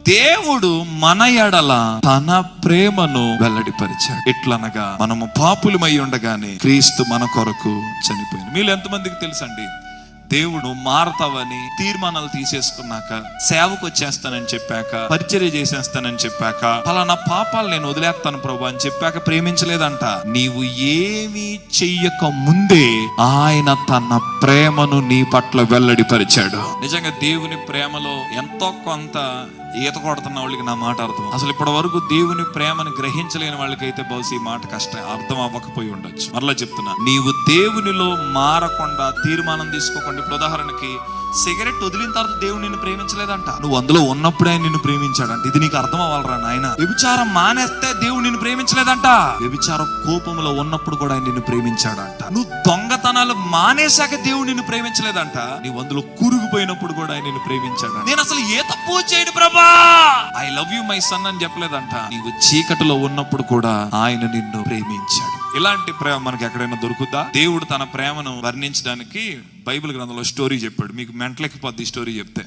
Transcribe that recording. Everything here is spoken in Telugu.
దేవుడు మన ఎడల తన ప్రేమను వెల్లడిపరిచాడు. ఎట్లనగా మనము పాపులమై ఉండగానే క్రీస్తు మన కొరకు చనిపోయింది. మీరు ఎంతమందికి తెలుసండి, దేవుడు మారతావని తీర్మానాలు తీసేసుకున్నాక, సేవకు వచ్చేస్తానని చెప్పాక, పరిచర్య చేసేస్తానని చెప్పాక, పలానా పాపాలు నేను వదిలేస్తాను ప్రభు అని చెప్పాక ప్రేమించలేదంట. నీవు ఏమీ చెయ్యక ముందే ఆయన తన ప్రేమను నీ పట్ల వెల్లడిపరిచాడు. నిజంగా దేవుని ప్రేమలో ఎంతో కొంత ఈత కొడుతున్న వాళ్ళకి నా మాట అర్థం. అసలు ఇప్పటి వరకు దేవుని ప్రేమను గ్రహించలేని వాళ్ళకైతే బహుశా ఈ మాట కష్టం, అర్థం అవ్వకపోయి ఉండొచ్చు. మరలా చెప్తున్నా, నీవు దేవునిలో మారకుండా, తీర్మానం తీసుకోకుండా, ఇప్పుడు ఉదాహరణకి సిగరెట్ వదిలిన తర్వాత దేవుడు నిన్ను ప్రేమించలేదంట, నువ్వు అందులో ఉన్నప్పుడే ఆయన నిన్ను ప్రేమించాడంట. ఇది నీకు అర్థం అవ్వాలరా నాయన. వ్యభిచారం మానేస్తే దేవుడు నిన్ను ప్రేమించలేదంట, వ్యభిచారం కోపంలో ఉన్నప్పుడు కూడా ఆయన నిన్ను ప్రేమించాడంట. నువ్వు దొంగతనాలు మానేశాక దేవుడు నిన్ను ప్రేమించలేదంట, నీవు అందులో కూరుకుపోయినప్పుడు కూడా ఆయన నిన్ను ప్రేమించాడు. నేను అసలు ఏ తప్పు చేయను ప్రభా, I love you my son అని చెప్పలేదంట, నీవు చీకటిలో ఉన్నప్పుడు కూడా ఆయన నిన్ను ప్రేమించాడు. ఇలాంటి ప్రేమ మనకి ఎక్కడైనా దొరుకుద్దా? దేవుడు తన ప్రేమను వర్ణించడానికి బైబిల్ గ్రంథంలో స్టోరీ చెప్పాడు. మీకు మెంటలెక్కిపోద్ది స్టోరీ చెప్తే.